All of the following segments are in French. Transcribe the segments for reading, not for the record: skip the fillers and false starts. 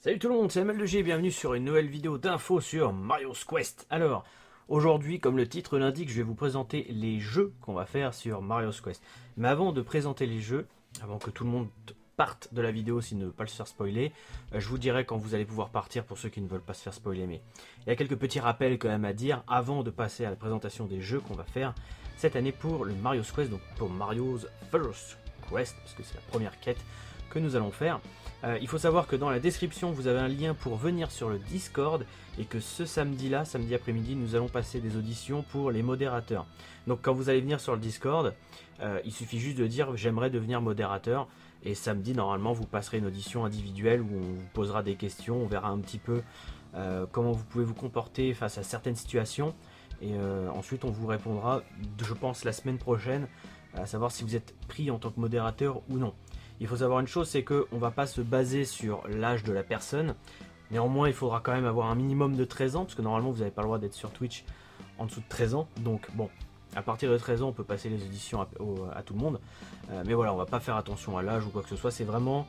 Salut tout le monde, c'est ML2G et bienvenue sur une nouvelle vidéo d'infos sur Mario's Quest. Alors, aujourd'hui, comme le titre l'indique, je vais vous présenter les jeux qu'on va faire sur Mario's Quest. Mais avant de présenter les jeux, avant que tout le monde parte de la vidéo s'il ne veut pas se faire spoiler, je vous dirai quand vous allez pouvoir partir pour ceux qui ne veulent pas se faire spoiler. Mais il y a quelques petits rappels quand même à dire avant de passer à la présentation des jeux qu'on va faire cette année pour le Mario's Quest, donc pour Mario's First Quest, parce que c'est la première quête que nous allons faire. Il faut savoir que dans la description vous avez un lien pour venir sur le Discord et que ce samedi après-midi, nous allons passer des auditions pour les modérateurs. Donc quand vous allez venir sur le Discord, il suffit juste de dire j'aimerais devenir modérateur et samedi normalement vous passerez une audition individuelle où on vous posera des questions, on verra un petit peu comment vous pouvez vous comporter face à certaines situations et ensuite on vous répondra, je pense la semaine prochaine, à savoir si vous êtes pris en tant que modérateur ou non. Il faut savoir une chose, c'est qu'on ne va pas se baser sur l'âge de la personne. Néanmoins, il faudra quand même avoir un minimum de 13 ans, parce que normalement, vous n'avez pas le droit d'être sur Twitch en dessous de 13 ans. Donc bon, à partir de 13 ans, on peut passer les auditions à tout le monde. Mais voilà, on ne va pas faire attention à l'âge ou quoi que ce soit. C'est vraiment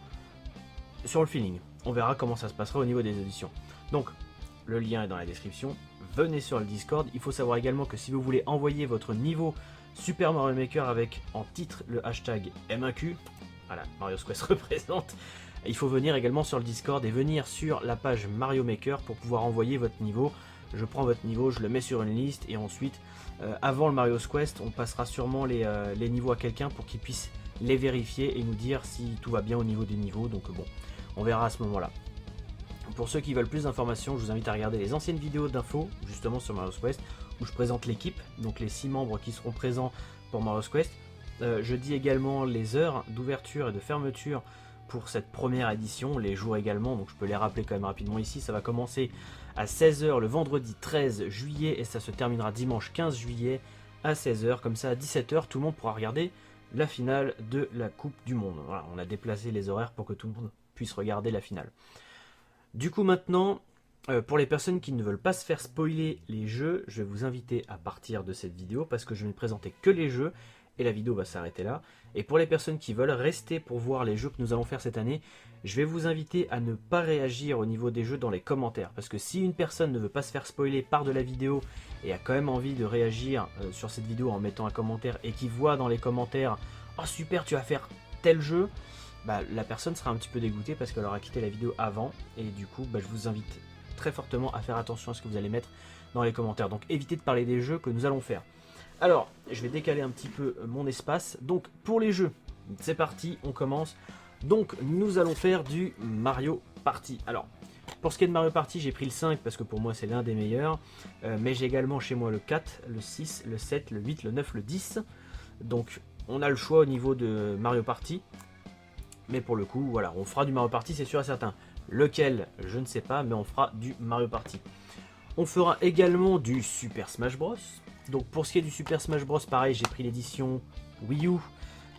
sur le feeling. On verra comment ça se passera au niveau des auditions. Donc, le lien est dans la description. Venez sur le Discord. Il faut savoir également que si vous voulez envoyer votre niveau Super Mario Maker avec en titre le hashtag M1Q, voilà, Mario's Quest représente. Il faut venir également sur le Discord et venir sur la page Mario Maker pour pouvoir envoyer votre niveau. Je prends votre niveau, je le mets sur une liste et ensuite, avant le Mario's Quest, on passera sûrement les niveaux à quelqu'un pour qu'il puisse les vérifier et nous dire si tout va bien au niveau des niveaux. Donc bon, on verra à ce moment-là. Pour ceux qui veulent plus d'informations, je vous invite à regarder les anciennes vidéos d'infos justement sur Mario's Quest où je présente l'équipe, donc les 6 membres qui seront présents pour Mario's Quest. Je dis également les heures d'ouverture et de fermeture pour cette première édition, les jours également, donc je peux les rappeler quand même rapidement ici. Ça va commencer à 16 h le vendredi 13 juillet et ça se terminera dimanche 15 juillet à 16 h. Comme ça à 17 h, tout le monde pourra regarder la finale de la Coupe du Monde. Voilà, on a déplacé les horaires pour que tout le monde puisse regarder la finale. Du coup maintenant, pour les personnes qui ne veulent pas se faire spoiler les jeux, je vais vous inviter à partir de cette vidéo parce que je vais ne présenter que les jeux. Et la vidéo va s'arrêter là. Et pour les personnes qui veulent rester pour voir les jeux que nous allons faire cette année, je vais vous inviter à ne pas réagir au niveau des jeux dans les commentaires. Parce que si une personne ne veut pas se faire spoiler par de la vidéo et a quand même envie de réagir sur cette vidéo en mettant un commentaire et qui voit dans les commentaires « Oh super, tu vas faire tel jeu !» bah, la personne sera un petit peu dégoûtée parce qu'elle aura quitté la vidéo avant. Et du coup, je vous invite très fortement à faire attention à ce que vous allez mettre dans les commentaires. Donc évitez de parler des jeux que nous allons faire. Alors, je vais décaler un petit peu mon espace. Donc, pour les jeux, c'est parti, on commence. Donc, nous allons faire du Mario Party. Alors, pour ce qui est de Mario Party, j'ai pris le 5 parce que pour moi, c'est l'un des meilleurs. Mais j'ai également chez moi le 4, le 6, le 7, le 8, le 9, le 10. Donc, on a le choix au niveau de Mario Party. Mais pour le coup, voilà, on fera du Mario Party, c'est sûr et certain. Lequel, je ne sais pas, mais on fera du Mario Party. On fera également du Super Smash Bros. Donc pour ce qui est du Super Smash Bros, pareil, j'ai pris l'édition Wii U,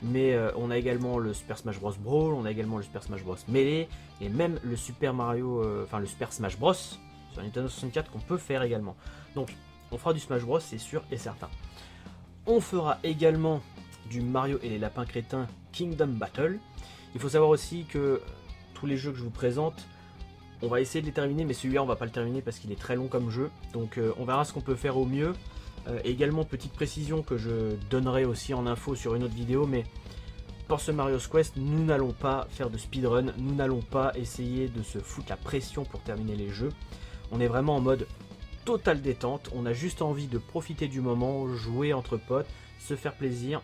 mais on a également le Super Smash Bros Brawl, on a également le Super Smash Bros Melee, et même le Super le Super Smash Bros sur Nintendo 64 qu'on peut faire également. Donc on fera du Smash Bros, c'est sûr et certain. On fera également du Mario et les lapins crétins Kingdom Battle. Il faut savoir aussi que tous les jeux que je vous présente, on va essayer de les terminer, mais celui-là on va pas le terminer parce qu'il est très long comme jeu, donc on verra ce qu'on peut faire au mieux. Également petite précision que je donnerai aussi en info sur une autre vidéo, mais pour ce Mario's Quest, nous n'allons pas faire de speedrun, nous n'allons pas essayer de se foutre la pression pour terminer les jeux. On est vraiment en mode totale détente, on a juste envie de profiter du moment, jouer entre potes, se faire plaisir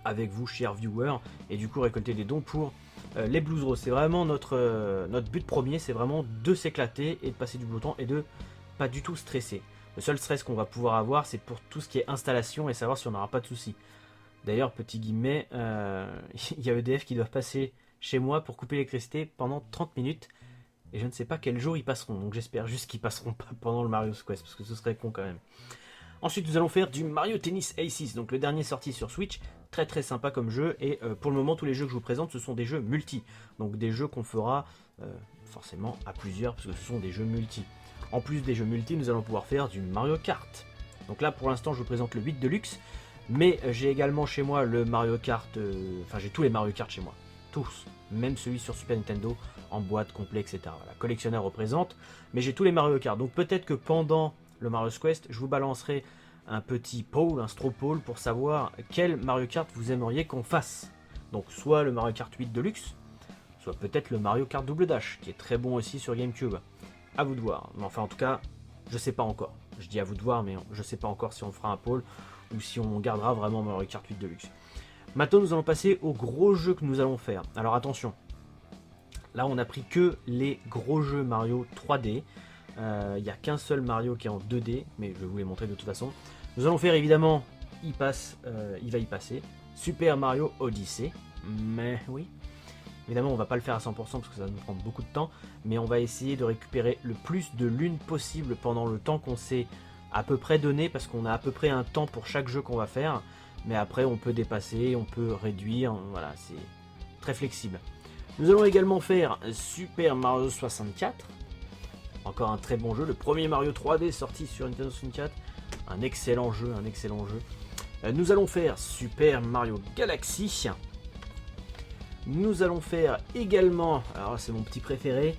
avec vous chers viewers, et du coup récolter des dons pour les Blues Rose. C'est vraiment notre but premier, c'est vraiment de s'éclater et de passer du beau temps et de pas du tout stresser. Le seul stress qu'on va pouvoir avoir, c'est pour tout ce qui est installation et savoir si on n'aura pas de soucis. D'ailleurs, petit guillemet, il y a EDF qui doivent passer chez moi pour couper l'électricité pendant 30 minutes. Et je ne sais pas quel jour ils passeront. Donc j'espère juste qu'ils passeront pas pendant le Mario's Quest, parce que ce serait con quand même. Ensuite, nous allons faire du Mario Tennis Aces, donc le dernier sorti sur Switch. Très très sympa comme jeu. Et pour le moment, tous les jeux que je vous présente, ce sont des jeux multi. Donc des jeux qu'on fera forcément à plusieurs, parce que ce sont des jeux multi. En plus des jeux multi, nous allons pouvoir faire du Mario Kart. Donc là, pour l'instant, je vous présente le 8 Deluxe. Mais j'ai également chez moi le Mario Kart... Enfin, j'ai tous les Mario Kart chez moi. tous, même celui sur Super Nintendo, en boîte, complet, etc. Voilà, collectionneur représente, mais j'ai tous les Mario Kart, donc peut-être que pendant le Mario Quest, je vous balancerai un petit poll, un straw poll, pour savoir quel Mario Kart vous aimeriez qu'on fasse. Donc soit le Mario Kart 8 Deluxe, soit peut-être le Mario Kart Double Dash, qui est très bon aussi sur GameCube. À vous de voir, mais enfin en tout cas, je sais pas encore. Je dis à vous de voir, mais je sais pas encore si on fera un poll, ou si on gardera vraiment Mario Kart 8 Deluxe. Maintenant, nous allons passer aux gros jeux que nous allons faire. Alors attention, là on a pris que les gros jeux Mario 3D. Il n'y a qu'un seul Mario qui est en 2D, mais je vais vous les montrer de toute façon. Nous allons faire évidemment, il va y passer, Super Mario Odyssey. Mais oui, évidemment on va pas le faire à 100% parce que ça va nous prendre beaucoup de temps, mais on va essayer de récupérer le plus de lunes possible pendant le temps qu'on s'est à peu près donné, parce qu'on a à peu près un temps pour chaque jeu qu'on va faire, mais après on peut dépasser, on peut réduire, voilà, c'est très flexible. Nous allons également faire Super Mario 64, encore un très bon jeu, le premier Mario 3D sorti sur Nintendo 64, un excellent jeu, un excellent jeu. Nous allons faire Super Mario Galaxy. Nous allons faire également, alors c'est mon petit préféré,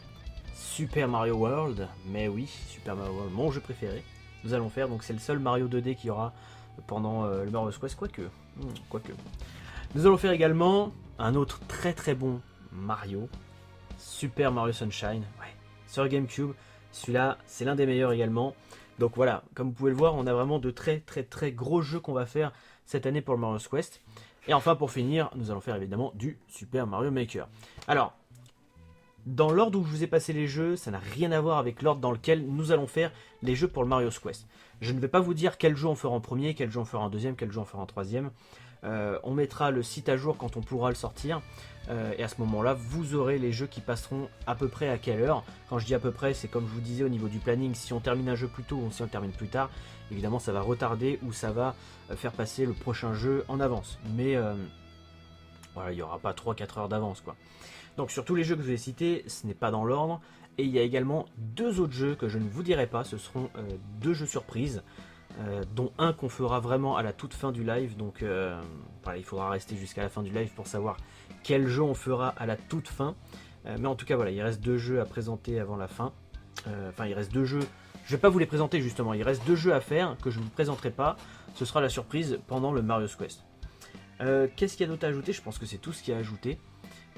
Super Mario World, mais oui, Super Mario World, mon jeu préféré. Nous allons faire, donc c'est le seul Mario 2D qu'il y aura pendant le Mario Quest, quoique. Nous allons faire également un autre très très bon Mario, Super Mario Sunshine, ouais, sur GameCube. Celui-là, c'est l'un des meilleurs également. Donc voilà, comme vous pouvez le voir, on a vraiment de très très très gros jeux qu'on va faire cette année pour le Mario Quest. Et enfin, pour finir, nous allons faire évidemment du Super Mario Maker. Alors, dans l'ordre où je vous ai passé les jeux, ça n'a rien à voir avec l'ordre dans lequel nous allons faire les jeux pour le Mario Quest. Je ne vais pas vous dire quel jeu on fera en premier, quel jeu on fera en deuxième, quel jeu on fera en troisième. On mettra le site à jour quand on pourra le sortir. Et à ce moment-là, vous aurez les jeux qui passeront à peu près à quelle heure. Quand je dis à peu près, c'est comme je vous disais au niveau du planning. Si on termine un jeu plus tôt ou si on le termine plus tard, évidemment ça va retarder ou ça va faire passer le prochain jeu en avance. Mais voilà, il n'y aura pas 3-4 heures d'avance, quoi. Donc sur tous les jeux que je vous ai cités, ce n'est pas dans l'ordre. Et il y a également deux autres jeux que je ne vous dirai pas. Ce seront deux jeux surprises. Dont un qu'on fera vraiment à la toute fin du live, donc voilà, il faudra rester jusqu'à la fin du live pour savoir quel jeu on fera à la toute fin, mais en tout cas voilà, il reste deux jeux à présenter avant la fin, enfin il reste deux jeux, je vais pas vous les présenter justement, il reste deux jeux à faire que je ne vous présenterai pas, ce sera la surprise pendant le Mario Quest. Qu'est-ce qu'il y a d'autre à ajouter? Je pense que c'est tout ce qu'il y a à ajouter.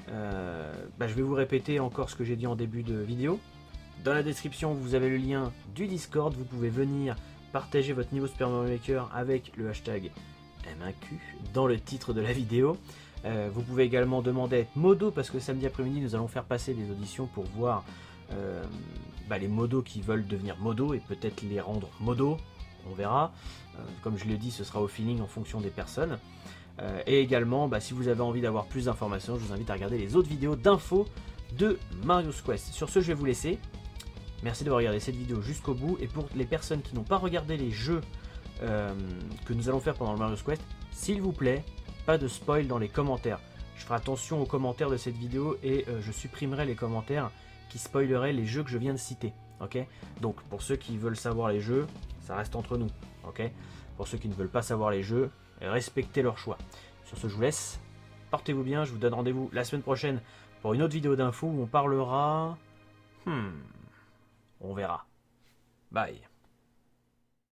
Je vais vous répéter encore ce que j'ai dit en début de vidéo. Dans la description vous avez le lien du Discord, vous pouvez venir partager votre niveau Super Mario Maker avec le hashtag M1Q dans le titre de la vidéo. Vous pouvez également demander à être modo, parce que samedi après-midi nous allons faire passer des auditions pour voir les modos qui veulent devenir modo et peut-être les rendre modo, on verra. Comme je l'ai dit, ce sera au feeling en fonction des personnes. Et également, si vous avez envie d'avoir plus d'informations, je vous invite à regarder les autres vidéos d'infos de Mario Quest. Sur ce, je vais vous laisser. Merci d'avoir regardé cette vidéo jusqu'au bout, et pour les personnes qui n'ont pas regardé les jeux que nous allons faire pendant le Mario Quest, s'il vous plaît, pas de spoil dans les commentaires. Je ferai attention aux commentaires de cette vidéo et je supprimerai les commentaires qui spoileraient les jeux que je viens de citer. Ok? Donc pour ceux qui veulent savoir les jeux, ça reste entre nous. Ok? Pour ceux qui ne veulent pas savoir les jeux, respectez leur choix. Sur ce, je vous laisse. Portez-vous bien, je vous donne rendez-vous la semaine prochaine pour une autre vidéo d'infos où on parlera... On verra. Bye.